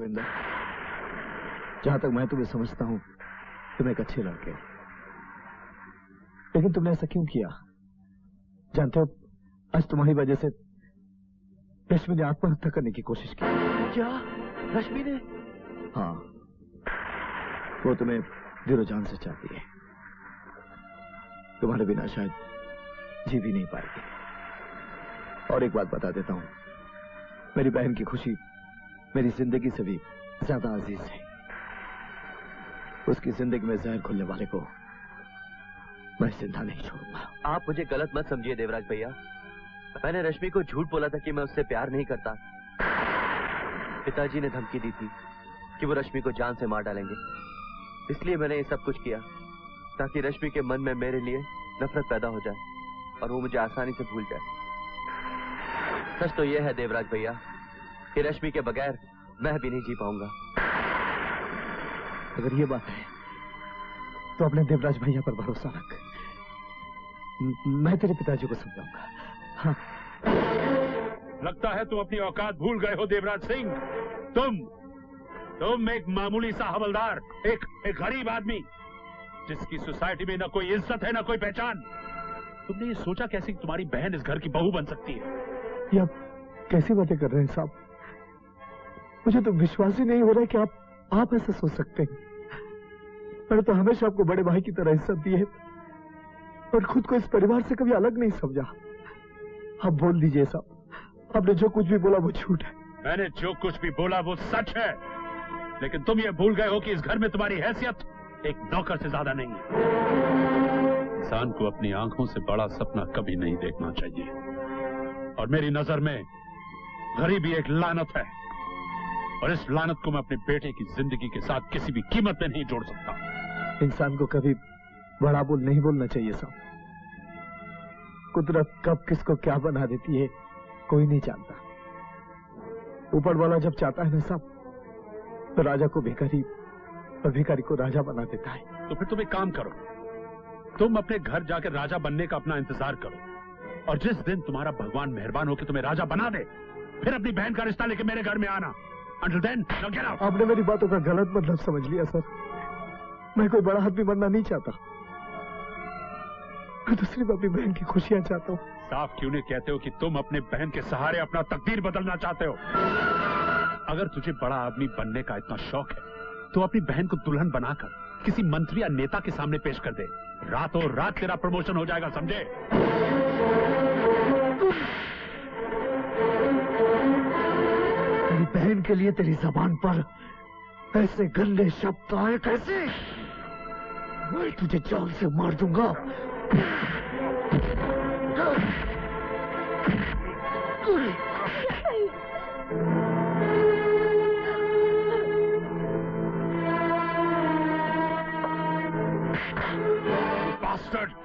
सुखविंदर, जहां तक मैं तुम्हें समझता हूं तुम एक अच्छे लड़के हो, लेकिन तुमने ऐसा क्यों किया? जानते हो, आज तुम्हारी वजह से रश्मि ने आत्महत्या करने की कोशिश की। क्या? रश्मि ने? हाँ, वो तुम्हें दिलो जान से चाहती है। तुम्हारे बिना शायद जी भी नहीं पाएगी। और एक बात बता देता हूं, मेरी बहन की खुशी मेरी जिंदगी से भी ज्यादा अजीज है। उसकी जिंदगी में जहर घुलने वाले को मैं जिंदा नहीं छोड़ूंगा। आप मुझे गलत मत समझिए देवराज भैया, मैंने रश्मि को झूठ बोला था कि मैं उससे प्यार नहीं करता। पिताजी ने धमकी दी थी कि वो रश्मि को जान से मार डालेंगे, इसलिए मैंने ये सब कुछ किया ताकि रश्मि के मन में मेरे लिए नफरत पैदा हो जाए और वो मुझे आसानी से भूल जाए। सच तो यह है देवराज भैया कि रश्मि के बगैर मैं भी नहीं जी पाऊंगा। अगर ये बात है तो अपने देवराज भैया पर भरोसा रख, मैं तेरे पिताजी को समझाऊंगा। हाँ। लगता है तुम अपनी औकात भूल गए हो देवराज सिंह। तुम एक मामूली सा हवलदार, एक गरीब आदमी जिसकी सोसाइटी में न कोई इज्जत है न कोई पहचान। तुमने ये सोचा कैसे कि तुम्हारी बहन इस घर की बहू बन सकती है? ये आप कैसी बातें कर रहे हैं साहब? मुझे तो विश्वास ही नहीं हो रहा है कि आप ऐसा सोच सकते हैं। मैंने तो हमेशा आपको बड़े भाई की तरह इज्जत दी है और खुद को इस परिवार से कभी अलग नहीं समझा। आप बोल दीजिए साहब, आपने जो कुछ भी बोला वो झूठ है। मैंने जो कुछ भी बोला वो सच है, लेकिन तुम ये भूल गए हो कि इस घर में तुम्हारी हैसियत एक नौकर से ज्यादा नहीं है। इंसान को अपनी आंखों से बड़ा सपना कभी नहीं देखना चाहिए, और मेरी नजर में गरीबी एक लानत है, और इस लानत को मैं अपने बेटे की जिंदगी के साथ किसी भी कीमत में नहीं जोड़ सकता। इंसान को कभी बड़ा बोल नहीं बोलना चाहिए साहब। कुदरत कब किसको क्या बना देती है कोई नहीं जानता। ऊपर वाला जब चाहता है ना साहब, तो राजा को भिखारी और भिखारी को राजा बना देता है। तो फिर तुम एक काम करो, तुम अपने घर जाकर राजा बनने का अपना इंतजार करो, और जिस दिन तुम्हारा भगवान मेहरबान हो कि तुम्हें राजा बना दे, फिर अपनी बहन का रिश्ता लेके मेरे घर में आना। Until then, now get out. आपने मेरी बातों का गलत मतलब समझ लिया सर। मैं कोई बड़ा आदमी बनना नहीं चाहता, मैं तो सिर्फ अपनी बहन की खुशियां चाहता हूँ। साफ क्यों नहीं कहते हो कि तुम अपने बहन के सहारे अपना तकदीर बदलना चाहते हो? अगर तुझे बड़ा आदमी बनने का इतना शौक है तो अपनी बहन को दुल्हन बनाकर किसी मंत्री या नेता के सामने पेश कर दे। रातों रात तेरा प्रमोशन हो जाएगा, समझे? मेरी बहन के लिए तेरी जबान पर ऐसे गंदे शब्द आए कैसे? मैं तुझे जान से मार दूंगा।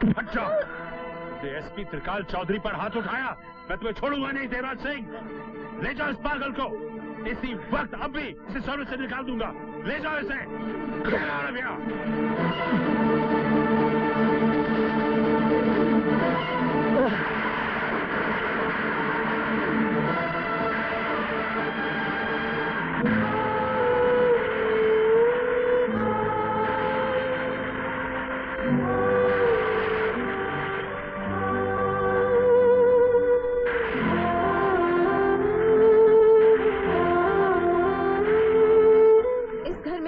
हट जाओ। एसपी त्रिकाल चौधरी पर हाथ उठाया, मैं तुम्हें छोड़ूंगा नहीं देवराज सिंह। ले जाओ इस पागल को, इसी वक्त अब भी इसे सर्विस से निकाल दूंगा। ले जाओ इसे।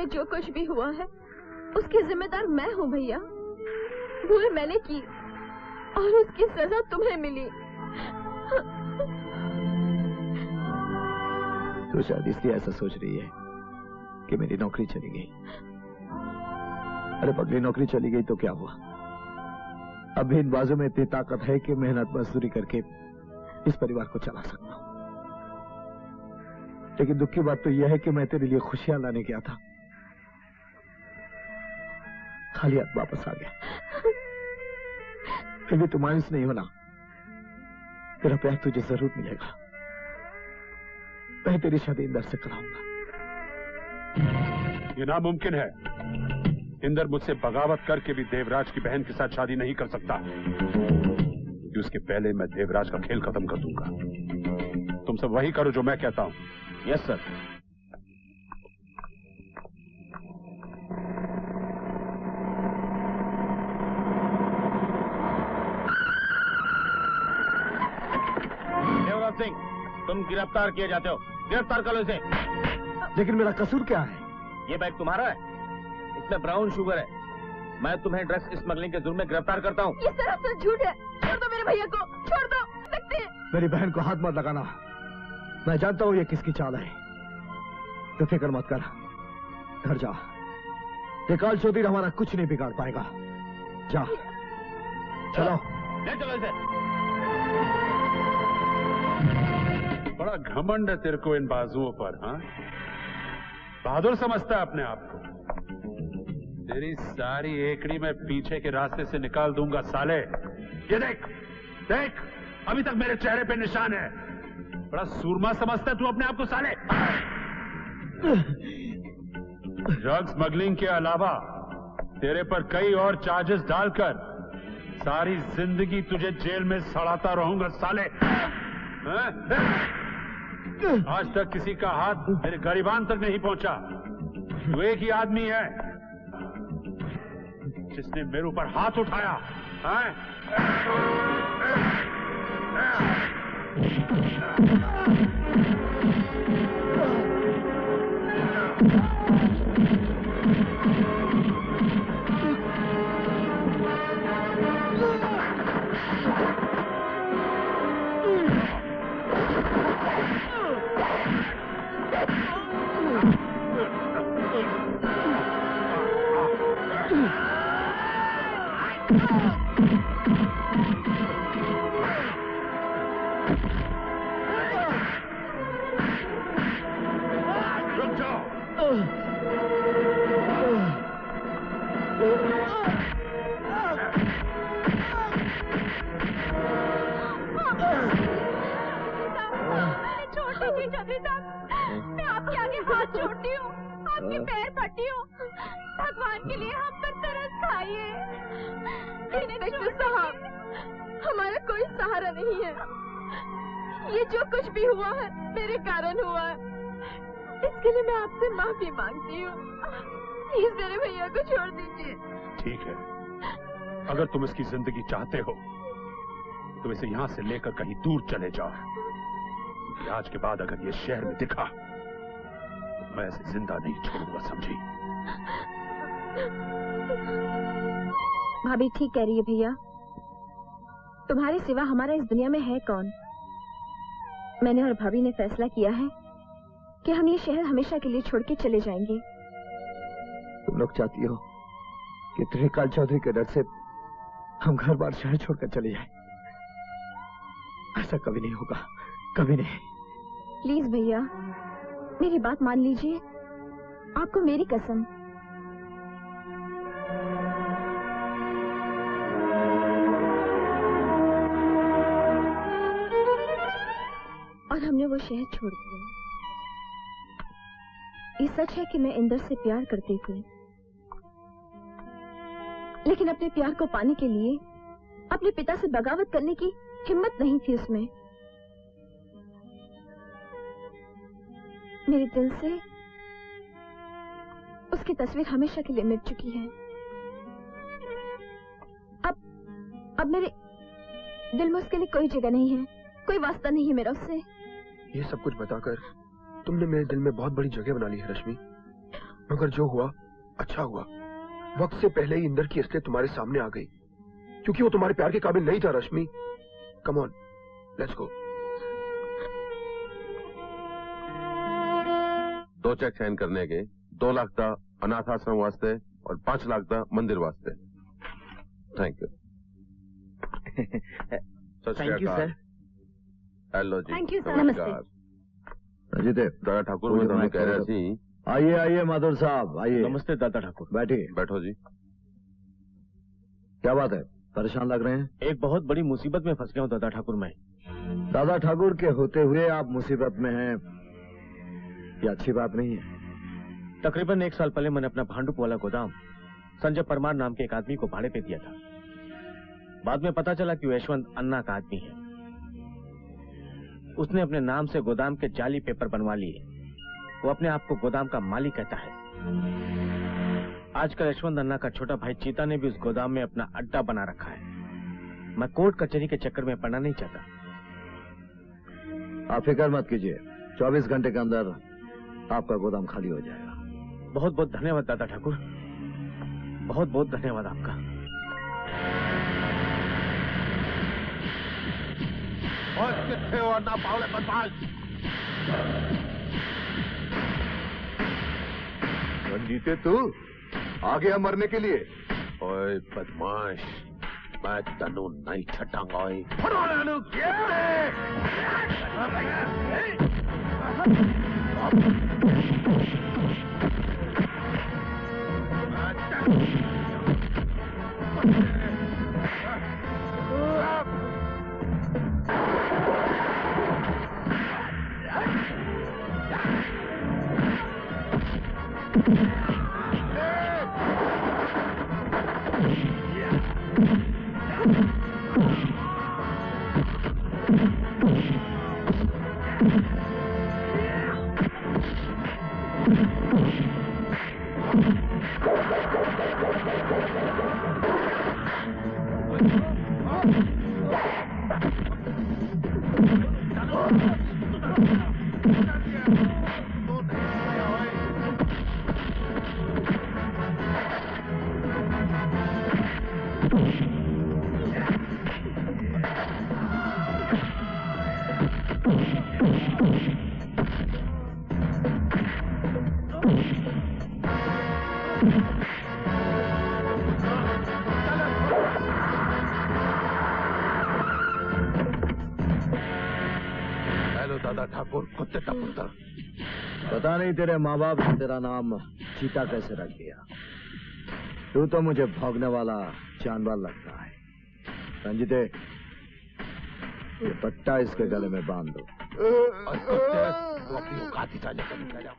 जो कुछ भी हुआ है उसकी जिम्मेदार मैं हूँ भैया। भूल मैंने की और उसकी सजा तुम्हें मिली। तो शायद इसलिए ऐसा सोच रही है कि मेरी नौकरी चली गई। अरे पगली, नौकरी चली गई तो क्या हुआ? अब भी इन बाजू में इतनी ताकत है कि मेहनत मजदूरी करके इस परिवार को चला सकता हूं। लेकिन दुख की बात तो यह है कि मैं तेरे लिए खुशियां लाने गया था, खाली हाथ वापस आ गया। फिर भी तू मायूस नहीं होना, तेरा प्यार तुझे जरूर मिलेगा। मैं तेरी शादी इंदर से कराऊंगा। ये नामुमकिन है। इंदर मुझसे बगावत करके भी देवराज की बहन के साथ शादी नहीं कर सकता, क्योंकि उसके पहले मैं देवराज का खेल खत्म कर दूंगा। तुम सब वही करो जो मैं कहता हूं। Yes sir. तुम गिरफ्तार किए जाते हो। गिरफ्तार करो इसे। लेकिन मेरा कसूर क्या है? ये बैग तुम्हारा है, इसमें ब्राउन शुगर है। मैं तुम्हें ड्रग्स स्मगलिंग के जुर्म में गिरफ्तार करता हूँ। ये सरासर झूठ है। छोड़ दो मेरे भैया को, छोड़ दो। सकते हैं। मेरी बहन को हाथ मत लगाना। मैं जानता हूँ ये किसकी चाल है। तो फिक्र मत कर, घर जा। त्रिकाल चौधरी हमारा कुछ नहीं बिगाड़ पाएगा। जा, चलो। ले चलो इसे। बड़ा घमंड है तेरे को इन बाजुओं पर, हाँ? बहादुर समझता है अपने आप को। तेरी सारी एकड़ी में पीछे के रास्ते से निकाल दूंगा साले। ये देख, देख, अभी तक मेरे चेहरे पे निशान है। बड़ा सूरमा समझता है तू अपने आप को साले। ड्रग स्मगलिंग के अलावा तेरे पर कई और चार्जेस डालकर सारी जिंदगी तुझे जेल में सड़ाता रहूंगा साले। आज तक किसी का हाथ मेरे गरीबान तक नहीं पहुंचा। तू एक ही आदमी है जिसने मेरे ऊपर हाथ उठाया है? मैं आपके आगे हाथ जोड़ती हूँ, आपके पैर पड़ती हूँ। भगवान के लिए हम पर तरस खाइए। इंस्पेक्टर साहब, हमारा कोई सहारा नहीं है। ये जो कुछ भी हुआ है मेरे कारण हुआ है। इसके लिए मैं आपसे माफी मांगती हूँ। प्लीज मेरे भैया को छोड़ दीजिए। ठीक है, अगर तुम इसकी जिंदगी चाहते हो तो इसे यहाँ से लेकर कहीं दूर चले जाओ। आज के बाद अगर ये शहर में दिखा तो मैं इसे जिंदा नहीं छोड़ूंगा, समझी? भाभी ठीक कह रही है भैया। तुम्हारे सिवा हमारा इस दुनिया में है कौन? मैंने और भाभी ने फैसला किया है कि हम ये शहर हमेशा के लिए छोड़ के चले जाएंगे। तुम लोग चाहती हो कि त्रिकाल चौधरी के डर से हम घर बार शहर छोड़कर चले जाएं? ऐसा कभी नहीं होगा, कभी नहीं। प्लीज भैया, मेरी बात मान लीजिए। आपको मेरी कसम। और हमने वो शहर छोड़ दिया। ये सच है कि मैं इंदर से प्यार करती थी, लेकिन अपने प्यार को पाने के लिए अपने पिता से बगावत करने की हिम्मत नहीं थी उसमें। मेरे दिल से उसकी तस्वीर हमेशा के लिए मिट चुकी है। अब मेरे दिल में उसके लिए कोई जगह नहीं है, कोई वास्ता नहीं है मेरा उससे। ये सब कुछ बताकर तुमने मेरे दिल में बहुत बड़ी जगह बना ली है रश्मि। मगर जो हुआ अच्छा हुआ। वक्त से पहले ही इंदर की असलियत तुम्हारे सामने आ गई, क्योंकि वो तुम्हारे प्यार के काबिल नहीं था Rashmi. Come on, let's go. 2 check sign करने के 2 लाख का अनाथ आश्रम वास्ते और 5 लाख का मंदिर वास्ते। Thank you. Thank you sir. Hello ji. Thank you sir. नमस्कार। अजीत दादा ठाकुर मैं तुम्हें कह रहा थी। आइए आइए माधुर साहब आइए। नमस्ते दादा ठाकुर। बैठिए। बैठो जी। क्या बात है, परेशान लग रहे हैं? एक बहुत बड़ी मुसीबत में फंस गया हूँ दादा ठाकुर मैं। दादा ठाकुर के होते हुए आप मुसीबत में हैं, ये अच्छी बात नहीं है। तकरीबन 1 साल पहले मैंने अपना भांडुप वाला गोदाम संजय परमार नाम के एक आदमी को भाड़े पे दिया था। बाद में पता चला कि वो यशवंत अन्ना का आदमी है। उसने अपने नाम से गोदाम के जाली पेपर बनवा लिए। वो अपने आप को गोदाम का मालिक कहता है। आजकल यशवंत अन्ना का छोटा भाई चीता ने भी उस गोदाम में अपना अड्डा बना रखा है। मैं कोर्ट कचहरी के चक्कर में पड़ना नहीं चाहता। आप फिक्र मत कीजिए, 24 घंटे के अंदर आपका गोदाम खाली हो जाएगा। बहुत बहुत धन्यवाद दादा ठाकुर, बहुत बहुत धन्यवाद आपका। और कितने और ना पावले बदमाश। जीते तू आ गया मरने के लिए। ओए बदमाश, मैं तनु नहीं छटांगा। दादा ठाकुर कुत्ते का पुत्र। पता नहीं तेरे माँ बाप ने तेरा नाम चीता कैसे रख दिया। तू तो मुझे भौंकने वाला जानवर लगता है। रंजिते, ये पट्टा इसके गले में बांध दो। और कुत्ते, वो अपनी औकात ही जाने का निकला।